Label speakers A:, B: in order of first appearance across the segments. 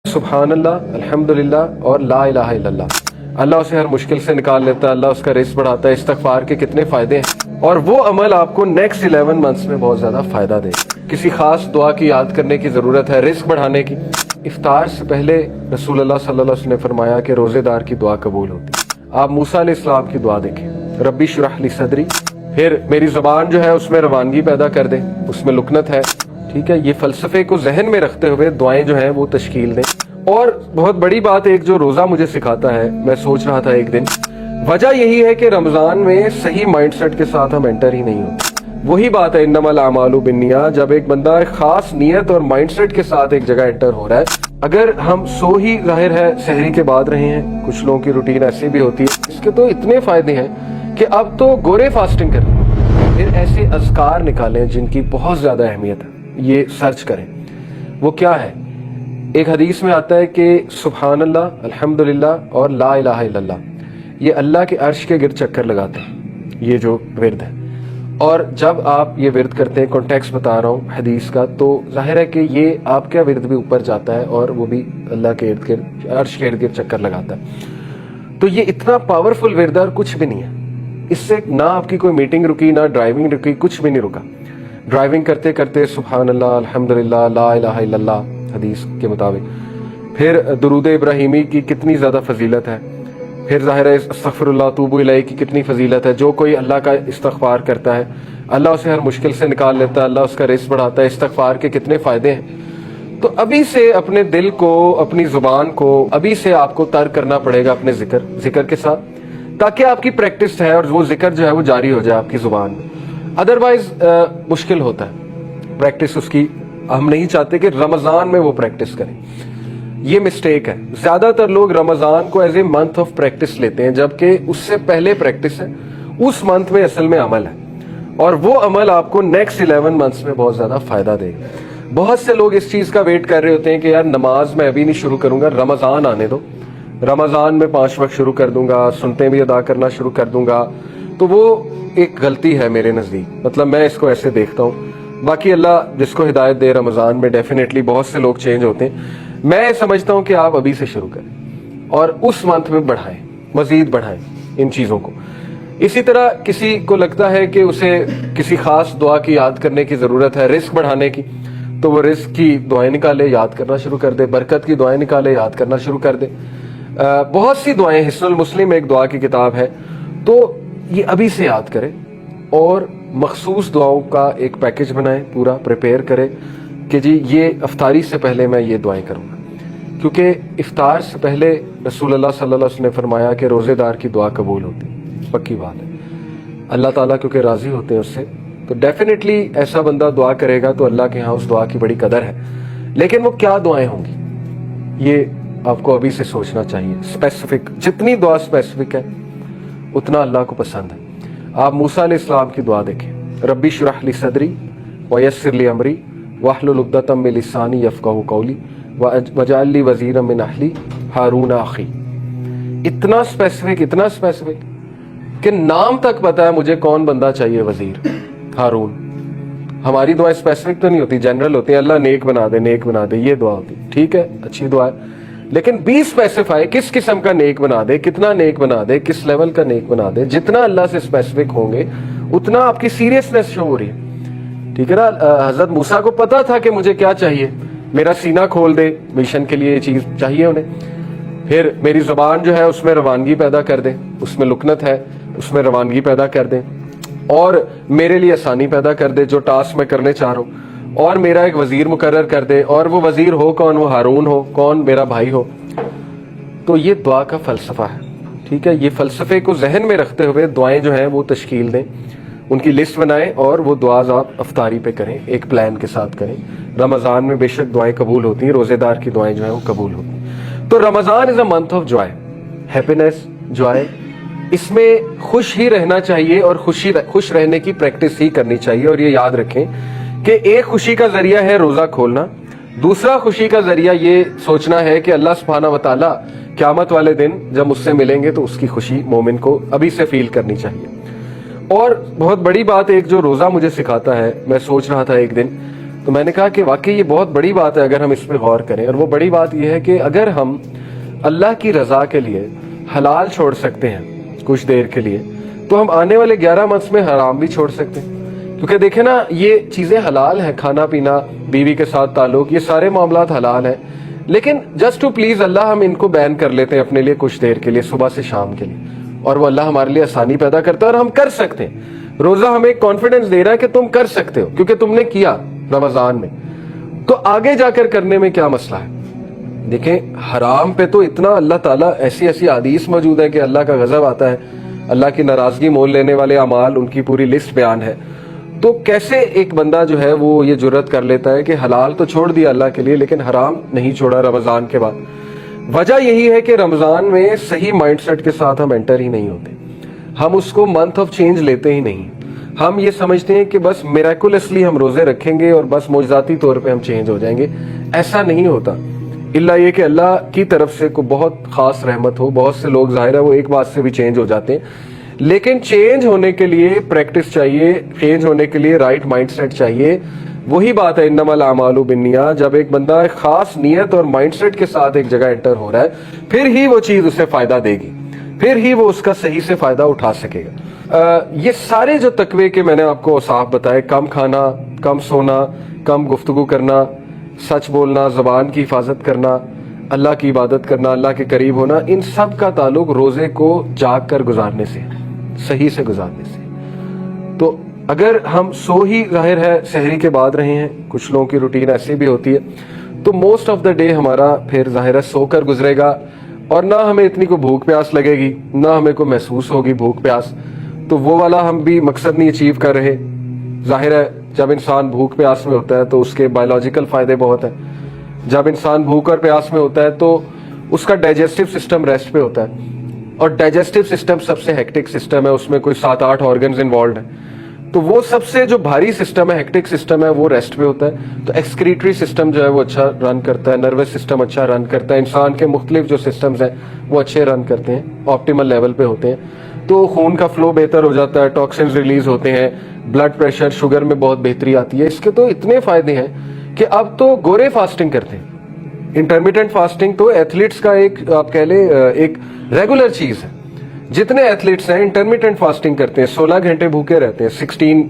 A: सुभान अल्लाह, अल्हम्दुलिल्लाह और ला इलाहा इल्लल्लाह। अल्लाह उसे हर मुश्किल से निकाल लेता है, अल्लाह उसका रिस्क बढ़ाता है। इस्तगफार के कितने फ़ायदे हैं और वो अमल आपको नेक्स्ट 11 मंथ्स में बहुत ज़्यादा फ़ायदा दे। किसी ख़ास दुआ की याद करने की ज़रूरत है, रिस्क बढ़ाने की। इफ्तार से पहले रसूलुल्लाह सल्लल्लाहु अलैहि वसल्लम ने फरमाया कि रोज़ेदार की दुआ कबूल होती है। आप मूसा अलैहिस्सलाम की दुआ देखें, रब्बी शुरह ली सदरी। फिर मेरी ज़बान जो है उसमें रवानगी पैदा कर दे, उसमें लुकनत है। ठीक है, ये फ़लसफ़े को जहन में रखते हुए दुआएं जो हैं वो तश्कील दें। और बहुत बड़ी बात एक जो रोज़ा मुझे सिखाता है, मैं सोच रहा था एक दिन, वजह यही है कि रमज़ान में सही माइंडसेट के साथ हम एंटर ही नहीं होते। वही बात है इन्नमल आमालु बिन्नियात, जब एक बंदा एक खास नियत और माइंडसेट के साथ एक जगह एंटर हो रहा है। अगर हम सो ही जाहिर है सहरी के बाद रहे हैं, कुछ लोगों की रूटीन ऐसी भी होती है, इसके तो इतने फायदे हैं कि अब तो गोरे फास्टिंग करें। फिर ऐसे अज़कार निकालें जिनकी बहुत ज़्यादा अहमियत है, ये सर्च करें। वो क्या है? एक हदीस में आता है कि सुभान अल्लाह, अल्हम्दुलिल्लाह और ला इलाहा इल्लल्लाह, ये अल्लाह के अर्श के गिर्द चक्कर लगाते हैं, ये जो विर्द है। और जब आप ये विर्द करते हैं, कॉन्टेक्स्ट बता रहा हूँ हदीस का, तो जाहिर है कि ये आपका विर्द भी ऊपर जाता है और वो भी अल्लाह के इर्द गिर्द, अर्श के इर्द गिर्द चक्कर लगाता है। तो ये इतना पावरफुल विर्द और कुछ भी नहीं है। इससे ना आपकी कोई मीटिंग रुकी, ना ड्राइविंग रुकी, कुछ भी नहीं रुका। ड्राइविंग करते करते सुभान अल्लाह, अल्हम्दुलिल्लाह, ला इलाहा इल्लल्लाह हदीस के मुताबिक। फिर दुरूद इब्राहिमी की कितनी ज़्यादा फजीलत है। फिर ज़ाहिर है अस्तगफिरुल्लाह तूबू इलैह की कितनी फजीलत है। जो कोई अल्लाह का इस्तगफार करता है, अल्लाह उसे हर मुश्किल से निकाल लेता है, अल्लाह उसका रिस्क बढ़ाता है। इस्तगफार के कितने फ़ायदे हैं। तो अभी से अपने दिल को, अपनी ज़ुबान को अभी से आपको तर्क करना पड़ेगा अपने जिक्र के साथ, ताकि आपकी प्रैक्टिस है और वो जिक्र जो है वो जारी हो जाए आपकी ज़ुबान में। अदरवाइज मुश्किल होता है प्रैक्टिस उसकी। हम नहीं चाहते कि रमज़ान में वो प्रैक्टिस करें, ये मिस्टेक है। ज्यादातर लोग रमज़ान को as a month of practice लेते हैं, जबकि उससे पहले प्रैक्टिस है, उस मंथ में असल में अमल है, और वो अमल आपको नेक्स्ट 11 मंथ्स में बहुत ज्यादा फायदा देगा। बहुत से लोग इस चीज का वेट कर रहे होते हैं कि यार नमाज मैं अभी नहीं शुरू करूंगा, रमज़ान आने दो, रमज़ान में 5 वक्त शुरू कर दूंगा, सुनते भी अदा करना शुरू कर दूंगा। तो वो एक गलती है मेरे नजदीक, मतलब मैं इसको ऐसे देखता हूँ। बाकी अल्लाह जिसको हिदायत दे, रमज़ान में डेफिनेटली बहुत से लोग चेंज होते हैं। मैं समझता हूं कि आप अभी से शुरू करें और उस मंथ में बढ़ाएं, मजीद बढ़ाएं इन चीजों को। इसी तरह किसी को लगता है कि उसे किसी खास दुआ की याद करने की जरूरत है, रिस्क बढ़ाने की, तो वो रिस्क की दुआएं निकाले, याद करना शुरू कर दे। बरकत की दुआएं निकाले, याद करना शुरू कर दे। बहुत सी दुआएं, हिस्नुल मुस्लिम एक दुआ की किताब है, तो ये अभी से याद करें और मखसूस दुआओं का एक पैकेज बनाएं, पूरा प्रिपेयर करें कि जी ये इफ्तारी से पहले मैं ये दुआएं करूंगा। क्योंकि इफ्तार से पहले रसूलुल्लाह सल्लल्लाहु अलैहि वसल्लम ने फरमाया कि रोज़ेदार की दुआ कबूल होती है, पक्की बात है। अल्लाह ताला क्योंकि राजी होते हैं उससे, तो डेफिनेटली ऐसा बंदा दुआ करेगा तो अल्लाह के यहाँ उस दुआ की बड़ी कदर है। लेकिन वो क्या दुआएं होंगी, ये आपको अभी से सोचना चाहिए। स्पेसिफिक, जितनी दुआ स्पेसिफिक है उतना अल्लाह को पसंद है। आप मूसा अलैहिस्सलाम की दुआ देखें, रब्बी शुरह ली सदरी व यस्सिर ली अमरी वहलुल उक़दतम मिन लिसानी यफ़क़हू क़ौली वजअल ली वज़ीरम मिन अहली हारून अख़ी। इतना स्पेसिफिक कि नाम तक पता है मुझे कौन बंदा चाहिए, वजीर हारून। हमारी दुआ स्पेसिफिक तो नहीं होती, जनरल होती है, अल्लाह नेक बना दे, ये दुआ होती। ठीक है, अच्छी दुआ है, लेकिन बी स्पेसिफाई, किस किस्म का नेक बना दे, कितना नेक बना दे, किस लेवल का नेक बना दे। जितना अल्लाह से स्पेसिफिक होंगे उतना आपकी सीरियसनेस शो हो रही है। ठीक है ना, हजरत मूसा को पता था कि मुझे क्या चाहिए, मेरा सीना खोल दे, मिशन के लिए ये चीज चाहिए उन्हें। फिर मेरी जुबान जो है उसमें रवानगी पैदा कर दे, उसमें लुकनत है, उसमें रवानगी पैदा कर दे, और मेरे लिए आसानी पैदा कर दे जो टास्क मैं करने चाह रहा हूँ, और मेरा एक वजीर मुकर्रर कर दे, और वो वजीर हो कौन, वो हारून हो, कौन मेरा भाई हो। तो ये दुआ का फलसफा है। ठीक है, ये फलसफे को जहन में रखते हुए दुआएं जो हैं वो तश्कील दें, उनकी लिस्ट बनाएं और वो दुआज आप अफ्तारी पे करें, एक प्लान के साथ करें। रमज़ान में बेशक दुआएं कबूल होती हैं, रोज़ेदार की दुआएं जो हैं वो कबूल होती हैं। तो Ramzan is a month of Joy, happiness, Joy. इसमें खुश ही रहना चाहिए और खुश रहने की प्रैक्टिस ही करनी चाहिए। और ये याद रखें कि एक खुशी का जरिया है रोज़ा खोलना, दूसरा खुशी का जरिया ये सोचना है कि अल्लाह सुब्हानहू व तआला क़यामत वाले दिन जब मुझसे मिलेंगे तो उसकी खुशी मोमिन को अभी से फील करनी चाहिए। और बहुत बड़ी बात एक जो रोज़ा मुझे सिखाता है, मैं सोच रहा था एक दिन, تو میں نے کہا کہ واقعی یہ بہت بڑی بات ہے اگر ہم اس پہ غور کریں، اور وہ بڑی بات یہ ہے کہ اگر ہم اللہ کی رضا کے لیے حلال چھوڑ سکتے ہیں کچھ دیر کے لیے، تو ہم آنے والے 11 منتھس میں حرام بھی چھوڑ سکتے ہیں. کیونکہ دیکھیں نا، یہ چیزیں حلال ہیں، کھانا پینا، بیوی کے ساتھ تعلق، یہ سارے معاملات حلال ہیں، لیکن جسٹ ٹو پلیز اللہ ہم ان کو بین کر لیتے ہیں اپنے لیے کچھ دیر کے لیے، صبح سے شام کے لیے، اور وہ اللہ ہمارے لیے آسانی پیدا کرتا ہے اور ہم کر سکتے ہیں. روزہ ہمیں ایک کانفیڈنس دے رہا ہے کہ تم کر سکتے ہو کیونکہ تم نے کیا رمضان میں، تو آگے جا کر کرنے میں کیا مسئلہ ہے. دیکھیں حرام پہ تو اتنا اللہ تعالیٰ ایسی حدیث موجود ہے کہ اللہ کا غضب آتا ہے، اللہ کی ناراضگی مول لینے والے اعمال، ان کی پوری لسٹ بیان ہے. تو کیسے ایک بندہ جو ہے وہ یہ جرت کر لیتا ہے کہ حلال تو چھوڑ دیا اللہ کے لیے لیکن حرام نہیں چھوڑا رمضان کے بعد. وجہ یہی ہے کہ رمضان میں صحیح مائنڈ سیٹ کے ساتھ ہم انٹر ہی نہیں ہوتے، ہم اس کو منتھ آف چینج لیتے ہی نہیں. ہم یہ سمجھتے ہیں کہ بس میریکولسلی ہم روزے رکھیں گے اور بس معجزاتی طور پہ ہم چینج ہو جائیں گے. ایسا نہیں ہوتا، اللہ یہ کہ اللہ کی طرف سے کوئی بہت خاص رحمت ہو. بہت سے لوگ ظاہر ہے وہ ایک بات سے بھی چینج ہو جاتے ہیں، لیکن چینج ہونے کے لیے پریکٹس چاہیے، چینج ہونے کے لیے رائٹ مائنڈ سیٹ چاہیے. وہی بات ہے انما الاعمال بالنیات، جب ایک بندہ ایک خاص نیت اور مائنڈ سیٹ کے ساتھ ایک جگہ انٹر ہو رہا ہے پھر ہی وہ چیز اسے فائدہ دے گی، پھر ہی وہ اس کا صحیح سے فائدہ اٹھا سکے گا. یہ سارے جو تقوی کے میں نے آپ کو اوصاف بتائے، کم کھانا، کم سونا، کم گفتگو کرنا، سچ بولنا، زبان کی حفاظت کرنا، اللہ کی عبادت کرنا، اللہ کے قریب ہونا، ان سب کا تعلق روزے کو جاگ کر گزارنے سے، صحیح سے گزارنے سے. تو اگر ہم سو ہی ظاہر ہے سحری کے بعد رہے ہیں، کچھ لوگوں کی روٹین ایسی بھی ہوتی ہے، تو موسٹ آف دا ڈے ہمارا پھر ظاہر ہے سو کر گزرے گا، اور نہ ہمیں اتنی کوئی بھوک پیاس لگے گی، نہ ہمیں کوئی محسوس ہوگی بھوک پیاس. تو وہ والا ہم بھی مقصد نہیں اچیو کر رہے. ظاہر ہے جب انسان بھوک پیاس میں ہوتا ہے تو اس کے بایولوجیکل فائدے بہت ہیں. جب انسان بھوک اور پیاس میں ہوتا ہے تو اس کا ڈائجسٹو سسٹم ریسٹ پہ ہوتا ہے، اور ڈائجسٹو سسٹم سب سے ہیکٹک سسٹم ہے، اس میں کوئی 7-8 آرگنز انوالوڈ ہیں. تو وہ سب سے جو بھاری سسٹم ہے، ہیکٹک سسٹم ہے، وہ ریسٹ پہ ہوتا ہے. تو ایکسکریٹری سسٹم جو ہے وہ اچھا رن کرتا ہے، نروس سسٹم اچھا رن کرتا ہے، انسان کے مختلف جو سسٹمز ہیں وہ اچھے رن کرتے ہیں، آپٹیمل لیول پہ ہوتے ہیں. تو خون کا فلو بہتر ہو جاتا ہے، ٹاکسنز ریلیز ہوتے ہیں، بلڈ پریشر، شوگر میں بہت بہتری آتی ہے. اس کے تو اتنے فائدے ہیں کہ اب تو گورے فاسٹنگ کرتے ہیں. انٹرمیٹنٹ فاسٹنگ تو ایتھلیٹس کا ایک آپ کہہ لیں ایک ریگولر چیز ہے. جتنے ایتھلیٹس ہیں انٹرمیٹنٹ فاسٹنگ کرتے ہیں، 16 گھنٹے بھوکے رہتے ہیں، 16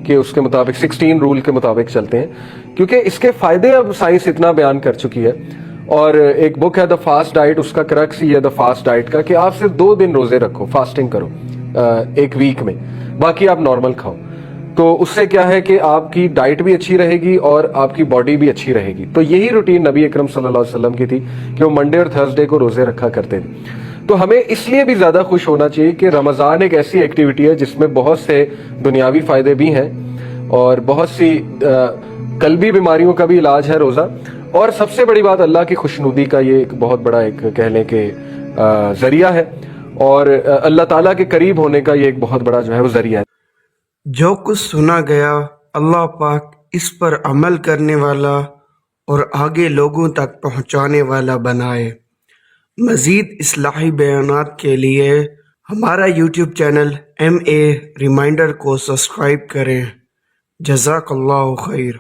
A: کے اس کے مطابق، 16 رول کے مطابق چلتے ہیں، کیونکہ اس کے فائدے اب سائنس اتنا بیان کر چکی ہے. اور ایک بک ہے دا فاسٹ ڈائٹ، اس کا کرکس ہی ہے دا فاسٹ ڈائٹ کا کہ آپ صرف 2 دن روزے رکھو، فاسٹنگ کرو ایک ویک میں، باقی آپ نارمل کھاؤ. تو اس سے کیا ہے کہ آپ کی ڈائٹ بھی اچھی رہے گی اور آپ کی باڈی بھی اچھی رہے گی. تو یہی روٹین نبی اکرم صلی اللہ علیہ وسلم کی تھی کہ وہ منڈے اور تھرسڈے کو روزے رکھا کرتے تھے. تو ہمیں اس لیے بھی زیادہ خوش ہونا چاہیے کہ رمضان ایک ایسی ایکٹیویٹی ہے جس میں بہت سے دنیاوی فائدے بھی ہیں اور بہت سی قلبی بیماریوں کا بھی علاج ہے روزہ. اور سب سے بڑی بات اللہ کی خوشنودی کا یہ ایک بہت بڑا ایک کہہ لیں کہ ذریعہ ہے، اور اللہ تعالیٰ کے قریب ہونے کا یہ ایک بہت بڑا جو ہے وہ ذریعہ ہے.
B: جو کچھ سنا گیا اللہ پاک اس پر عمل کرنے والا اور آگے لوگوں تک پہنچانے والا بنائے. مزید اصلاحی بیانات کے لیے ہمارا یوٹیوب چینل MA ریمائنڈر کو سبسکرائب کریں. جزاک اللہ خیر.